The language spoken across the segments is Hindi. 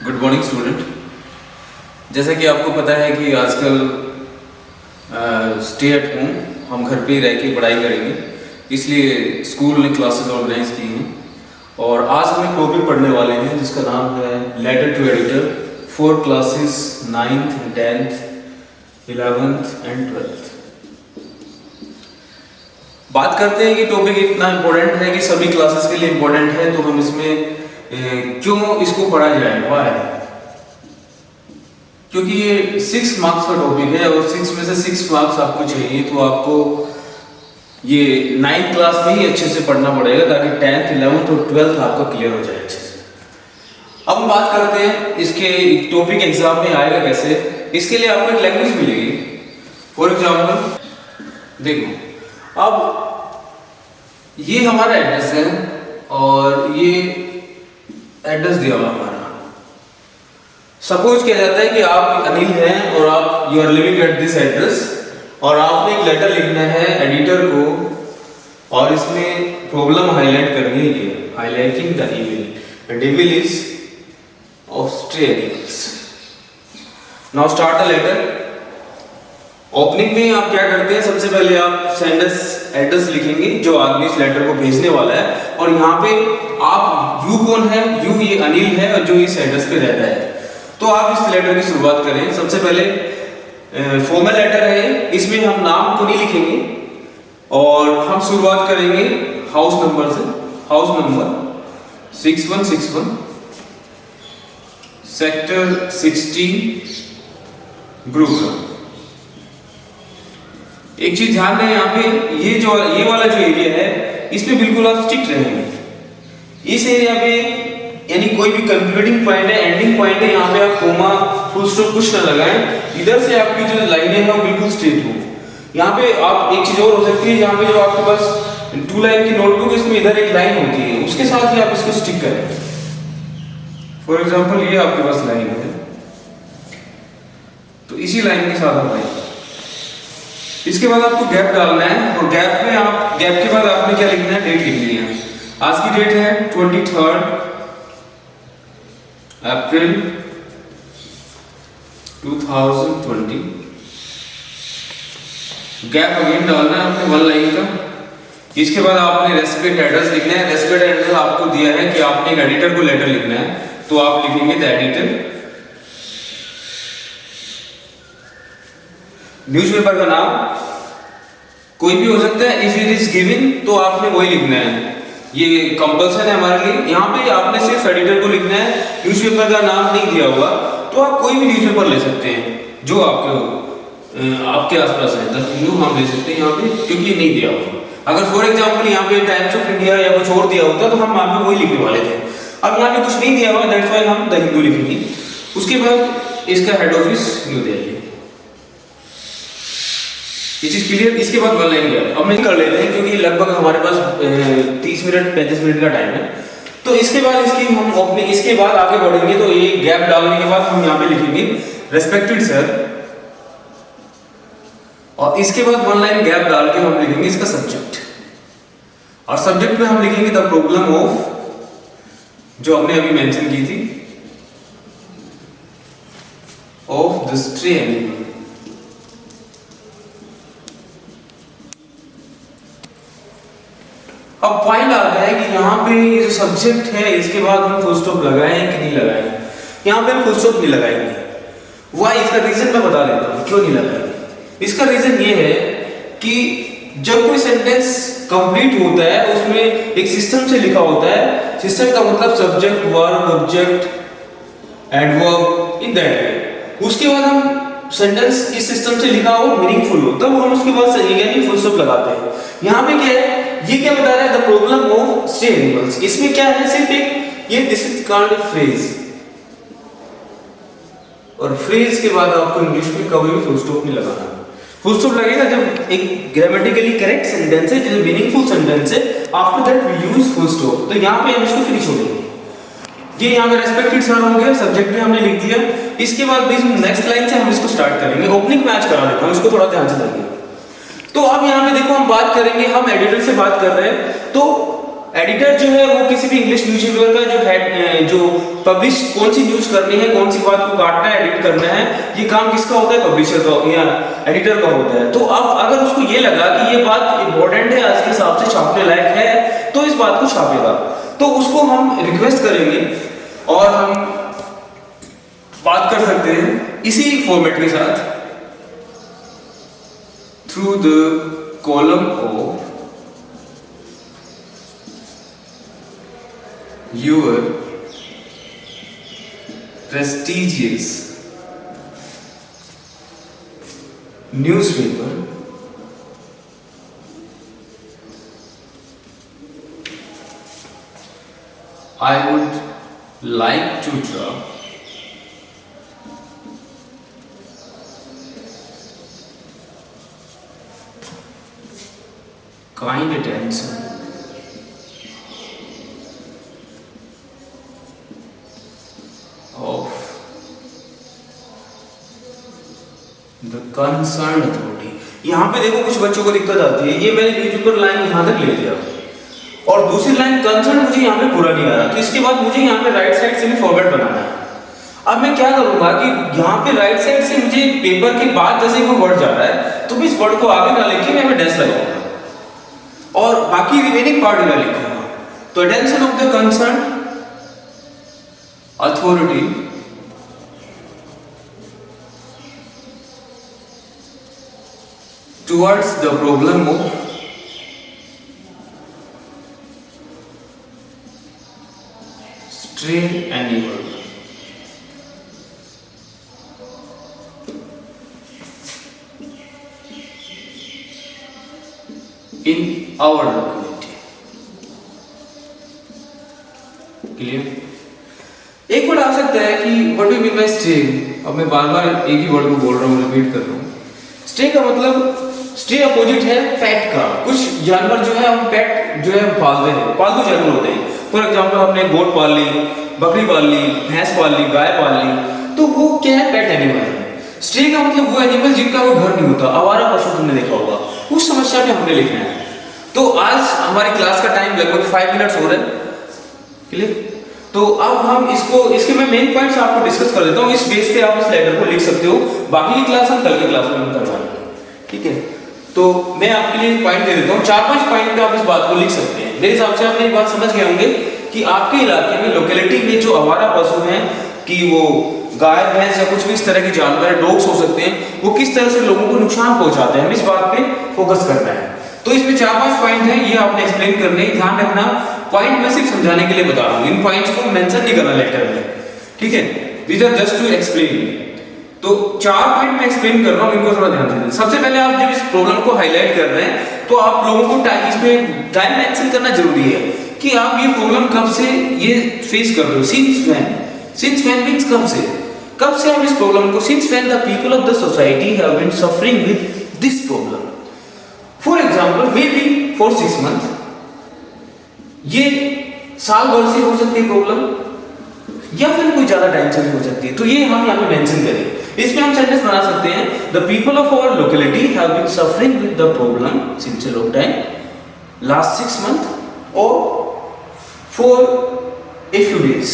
Good morning student. जैसा कि आपको पता है कि आजकल स्टे एट होम हम घर पे ही रह के पढ़ाई करेंगे, इसलिए स्कूल ने क्लासेस ऑर्गेनाइज की हैं और आज हम एक टॉपिक पढ़ने वाले हैं जिसका नाम है letter to editor for classes 9th and 10th, 11th and 12th। बात करते हैं कि टॉपिक इतना इम्पोर्टेंट है कि सभी क्लासेस के लिए इम्पोर्टेंट है, तो हम इसमें क्यों इसको पढ़ा जाए, वाई? क्योंकि ये 6 मार्क्स का टॉपिक है और 6 में से 6 मार्क्स आपको चाहिए, तो आपको ये 9th क्लास में ही अच्छे से पढ़ना पड़ेगा ताकि 10th, 11th और 12th आपका क्लियर हो जाए अच्छे से। अब हम बात करते हैं इसके टॉपिक एग्जाम में आएगा कैसे। इसके लिए आपको एक लैंग्वेज मिलेगी। फॉर एग्जाम्पल देखो, अब ये हमारा एड्रेस है और ये एड्रेस दिया हुआ हमारा। सपोज किया जाता है कि आप अनिल हैं और आप you are living at this address और आपने एक लेटर लिखना है एडिटर को और इसमें प्रॉब्लम हाईलाइट करनी है, highlighting the evil. Evil is of stray animals. Now start the letter. Opening में आप क्या करते हैं, सबसे पहले आप सेंडर्स एड्रेस लिखेंगे जो आदमी इस लेटर को भेजने वाला है, और यहाँ पे आप यू कौन है, यू ये अनिल है और जो इस एड्रेस पे रहता है। तो आप इस लेटर की शुरुआत करें। सबसे पहले फॉर्मल लेटर है, इसमें हम नाम तो नहीं लिखेंगे और हम शुरुआत करेंगे हाउस नंबर से। House number 6161 sector 16 Gurugram. एक चीज ध्यान दें, यहाँ पे ये वाला जो एरिया है इसमें बिल्कुल आप स्ट्रिक्ट रहेंगे। इस एरिया में यानी कोई भी कंक्लूडिंग पॉइंट है, एंडिंग पॉइंट है, यहाँ पे आप कोमा फुल स्टॉप कुछ ना लगाएं। इधर से आपकी जो लाइनें हैं वो बिल्कुल स्ट्रेट हो। यहाँ पे आप एक चीज और हो सकती है, यहाँ पे जो आपके पास 2 लाइन की नोटबुक है इसमें इधर एक लाइन होती है, उसके साथ ही आप इसको स्टिक करें। फॉर एग्जाम्पल ये आपके पास लाइन है तो इसी लाइन के साथ आप आइए। इसके बाद आपको गैप डालना है और गैप के बाद आपने क्या लिखना है, डेट लिखनी है। आज की डेट है 23 अप्रैल 2020। गैप अगेन डालना है आपने 1 लाइन का। इसके बाद आपने रेस्पेक्ट एड्रेस लिखना है। रेस्पेक्ट एड्रेस आपको दिया है कि आपने एक एडिटर को लेटर लिखना है, तो आप लिखेंगे द एडिटर। न्यूज़पेपर का नाम कोई भी हो सकता है, इफ इट इज गिवन तो आपने वही लिखना है, ये कंपल्सन है हमारे लिए। यहाँ पे आपने सिर्फ एडिटर को लिखना है, न्यूज़पेपर का नाम नहीं दिया हुआ तो आप कोई भी न्यूज़पेपर ले सकते हैं जो आपके आसपास है। द हिंदू हम ले सकते हैं यहाँ पे क्योंकि नहीं दिया हुआ। अगर फॉर एग्जाम्पल यहाँ पे टाइम्स ऑफ इंडिया या कुछ और दिया होता तो हम यहाँ पे वही लिखने वाले थे। अब यहाँ पे कुछ नहीं दिया हुआ, दैट्स व्हाई हम द हिंदू लिखेंगे। उसके बाद इसका हेड ऑफिस न्यू दिल्ली। ये चीज क्लियर। इसके बाद 1 लाइन गैप अब नहीं कर लेते हैं क्योंकि लगभग हमारे पास 30 मिनट 35 मिनट का टाइम है। तो इसके बाद इसके बाद आगे बढ़ेंगे तो ये गैप डालने के बाद हम यहाँ पे लिखेंगे रेस्पेक्टेड सर, और इसके बाद 1 लाइन गैप डाल के हम लिखेंगे इसका सब्जेक्ट, और सब्जेक्ट में हम लिखेंगे द प्रॉब्लम ऑफ जो हमने अभी मेंशन की थी ऑफ द स्ट्रे एनिमल। अब पॉइंट आता है कि यहाँ पे ये जो सब्जेक्ट है इसके बाद हम फुल स्टॉप लगाएं कि नहीं लगाएं। यहाँ पे हम फुल स्टॉप नहीं लगाएंगे। वाई? इसका रीजन मैं बता देता हूँ क्यों नहीं लगाएंगे। इसका रीजन ये है कि जब कोई सेंटेंस कंप्लीट होता है उसमें एक सिस्टम से लिखा होता है। सिस्टम का मतलब subject, verb, object, adverb, in that way. उसके बाद हम सेंटेंस इस सिस्टम से लिखा हो, मीनिंगफुल हो, तब हम उसके बाद यानी फुल स्टॉप लगाते हैं। यहाँ पे क्या है, ये क्या बता रहा है, the problem of stray animals. इसमें क्या है, सिर्फ एक ये दिस इज कॉल्ड फ्रेज, और फ्रेज के बाद आपको इंग्लिश में कभी भी फुल स्टॉप नहीं लगाना। फुल स्टॉप लगेगा जब एक ग्रामेटिकली करेक्ट सेंटेंस है, जो मीनिंगफुल सेंटेंस है, after that we use full stop. तो यहाँ पे हम इसको फिनिश हो जाएंगे। ये यहाँ पे रेस्पेक्टेड सर हो गया, सब्जेक्ट में हमने लिख दिया। इसके बाद नेक्स्ट लाइन से हम इसको स्टार्ट करेंगे। ओपनिंग मैच करा देता हूँ, इसको थोड़ा ध्यान से देखिए। तो अब यहाँ पे देखो हम बात करेंगे, हम एडिटर से बात कर रहे हैं, तो एडिटर जो है वो किसी भी इंग्लिश न्यूज़पेपर का जो हेड जो पब्लिश कौन सी न्यूज़ करनी है, कौन सी बात को काटना है, एडिट करना है, ये काम किसका होता है? पब्लिशर का या एडिटर का होता है। तो अब अगर उसको ये लगा कि ये बात इंपॉर्टेंट है, आज के हिसाब से छापने लायक है, तो इस बात को छापेगा। तो उसको हम रिक्वेस्ट करेंगे और हम बात कर सकते हैं इसी फॉर्मेट के साथ, through the column of your prestigious newspaper I would like to draw kind attention of the concerned authority। यहाँ पे देखो कुछ बच्चों को दिक्कत आती है, ये मैंने न्यूज़पेपर लाइन यहाँ तक ले लिया और दूसरी लाइन कंसर्न मुझे यहाँ पे पूरा नहीं आ रहा, तो इसके बाद मुझे यहाँ पे राइट साइड से भी फॉरवर्ड बनाना है। अब मैं क्या करूंगा कि यहाँ पे राइट साइड से मुझे पेपर के बाद जैसे कोई वर्ड जा रहा है तो इस वर्ड को आगे ना लिख के मैं डैश लगाऊंगा और बाकी रिमेनिंग पार्ट ना लिखूंगा। तो attention of the concern authority towards the problem of strain animal in our locality। Clear? एक वर्ड आ सकता है कि what do you mean by stay. अब मैं बार बार एक ही वर्ड को बोल रहा हूँ, रिपीट कर रहा हूँ। स्टे का मतलब, स्टे अपोजिट है पेट का। कुछ जानवर जो है हम पेट जो है पालते हैं, पालतू जानवर होते हैं। फॉर एग्जांपल हमने गोट पाल ली, बकरी पाल ली, भैंस पाल ली, गाय पाल ली, तो वो क्या है? पेट एनिमल है। स्टे का मतलब वो एनिमल जिनका वो घर नहीं होता, आवारा पशु तुमने देखा होगा, उस समस्या में हमने लिखना है। तो आज हमारी क्लास का टाइम लगभग 5 मिनट्स हो रहा है। क्लियर? तो अब हम इसके मैं मेन पॉइंट्स आपको डिस्कस कर देता हूँ। इस बेस पे आप इस लेटर को लिख सकते हो। बाकी की क्लास हम कल की क्लास में हम करवाएंगे, ठीक है? तो मैं आपके लिए पॉइंट दे देता हूँ, 4-5 पॉइंट पे आप इस बात को लिख सकते हैं। मेरे हिसाब से आप मेरी बात समझ गए होंगे कि आपके इलाके में, लोकेलिटी में जो आवारा पशु हैं, कि वो गाय भैंस या कुछ भी इस तरह के जानवर, डॉग्स हो सकते हैं, वो किस तरह से लोगों को नुकसान पहुंचाते हैं, हमें इस बात पे फोकस करना है। तो इसमें 4-5 पॉइंट हैं, ये आपने एक्सप्लेन करने, ध्यान रखना। पॉइंट मैं सिर्फ समझाने के लिए बता रहा हूँ, इन पॉइंट्स को मेंशन नहीं करना लेटर में, ठीक है? These are just to explain. तो 4 पॉइंट मैं एक्सप्लेन कर रहा हूँ, इनको थोड़ा ध्यान देना। सबसे पहले आप जब इस प्रॉब्लम को हाईलाइट कर रहे हैं तो आप लोगों को इसमें टाइम मेंशन करना जरूरी है कि आप ये प्रॉब्लम कब से ये फेस कर रहे हो। सिंस व्हेन मींस कब से हम इस प्रॉब्लम को, since when the people of the society have been suffering with this problem. For example may be for 6 month, ये साल भर से हो सकती है प्रॉब्लम, या फिर कोई ज्यादा टाइम से भी हो सकती है। तो ये हम यहाँ पे मेंशन करें। इसमें हम सेंटेंस बना सकते हैं, the people of our locality have been suffering with the problem since a long time, last 6 month और for a few days.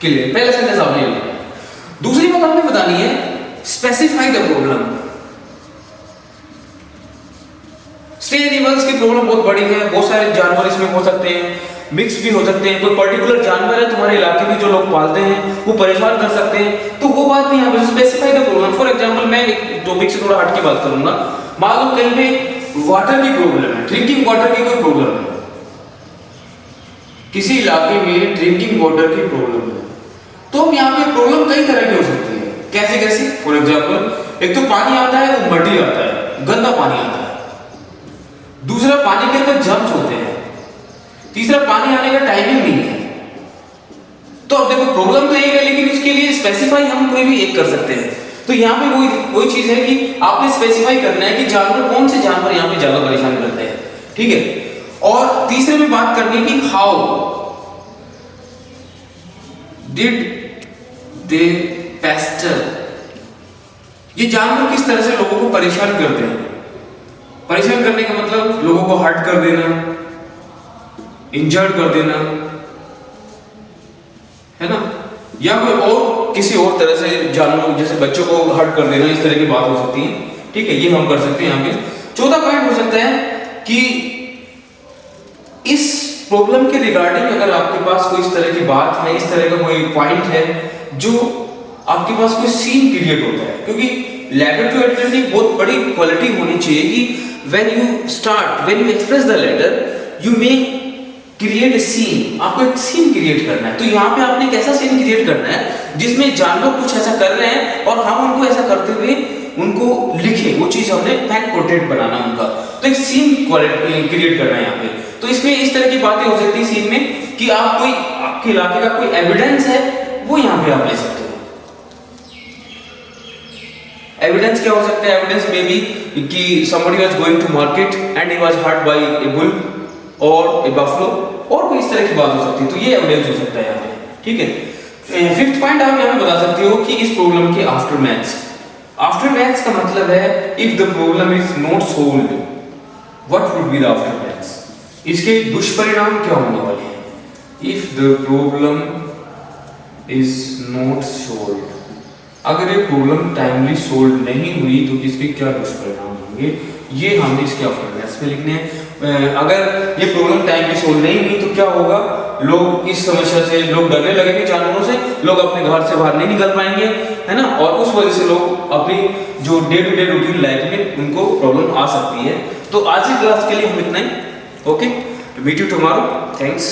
Clear? पहला सेंटेंस आपने लिखा। दूसरी बात आपने बतानी है, specify the problem. Stray animals की प्रॉब्लम बहुत बड़ी है, बहुत सारे जानवर इसमें हो सकते हैं, मिक्स भी हो सकते हैं। कोई पर्टिकुलर जानवर है तुम्हारे इलाके में जो लोग पालते हैं, वो परेशान कर सकते हैं, तो वो बात नहीं यहाँ पे specify the problem. For example मैं एक टॉपिक से थोड़ा हट के बात करूंगा। मान लो कहीं पे वाटर की प्रॉब्लम है, ड्रिंकिंग वाटर की कोई प्रॉब्लम है, किसी इलाके में ड्रिंकिंग वाटर की प्रॉब्लम है, तो यहाँ पे प्रॉब्लम कई तरह की हो सकती है। कैसे? फॉर एग्जांपल एक तो पानी आता है, वो मटी आता है, गंदा पानी आता है। दूसरा, पानी के अंदर जर्म्स होते हैं। तीसरा, पानी आने का टाइमिंग नहीं है। तो अब देखो प्रॉब्लम तो एक है, लेकिन इसके लिए स्पेसिफाई हम कोई भी एक कर सकते हैं। तो यहाँ पे वही चीज है कि आपने स्पेसिफाई करना है कि जानवर, कौन से जानवर यहाँ पे ज्यादा परेशान करते हैं, ठीक है? और तीसरे में बात करनी है कि हाउ डिड दे पेस्टर, ये जानवर किस तरह से लोगों को परेशान करते हैं। परेशान करने का मतलब लोगों को हर्ट कर देना, इंजर्ड कर देना, है ना, या कोई और किसी और तरह से जानवरों जैसे बच्चों को हर्ट कर देना, इस तरह की बात हो सकती है। ठीक है, ये हम कर सकते हैं यहाँ पे। चौथा पॉइंट हो सकता है कि इस प्रॉब्लम के रिगार्डिंग अगर आपके पास कोई इस तरह की बात है, इस तरह का कोई पॉइंट है जो आपके पास कोई सीन क्रिएट होता है, क्योंकि लेटर टू एडिटर की बहुत बड़ी क्वालिटी होनी चाहिए कि when you express the letter you may create a scene, आपको एक सीन क्रिएट करना है। तो यहाँ पे आपने एक ऐसा सीन क्रिएट करना है जिसमें जानवर कुछ ऐसा कर रहे हैं और हम उनको ऐसा करते हुए उनको लिखे, वो चीज हमने फैक्ट पोर्ट्रेट बनाना है उनका, तो एक सीन क्रिएट करना है यहाँ पे। तो इसमें इस तरह की बातें हो सकती है सीन में कि आप कोई आपके इलाके का कोई एविडेंस है वो यहाँ पे आप ले सकते हो। एविडेंस क्या हो सकता है? एविडेंस में भी कि somebody was going to market and he was hurt by a bull or a buffalo, और कोई इस तरह की बात हो सकती है। तो ये एविडेंस हो सकता है यहाँ पे। ठीक है, फिफ्थ पॉइंट आप यहाँ पे बता सकते हो कि इस प्रॉब्लम के आफ्टरमैथ्स। आफ्टरमैथ्स का मतलब है if the problem is not solved what would be the aftermaths, इसके दुष्परिणाम क्या होने वाले हैं। If the problem is not solved, अगर ये प्रॉब्लम टाइमली सोल्व नहीं हुई तो इसके क्या दुष्परिणाम होंगे, ये हमने इसके आफ्टरमैथ्स में लिखने हैं। अगर ये प्रॉब्लम टाइमली सोल्व नहीं हुई तो क्या होगा, लोग इस समस्या से लोग डरने लगेंगे जानवरों से, लोग अपने घर से बाहर नहीं निकल पाएंगे, है ना, और उस वजह से लोग अपनी जो day to day routine life में उनको प्रॉब्लम आ सकती है। तो आज की क्लास के लिए हम इतना ही। Okay, meet you tomorrow, thanks.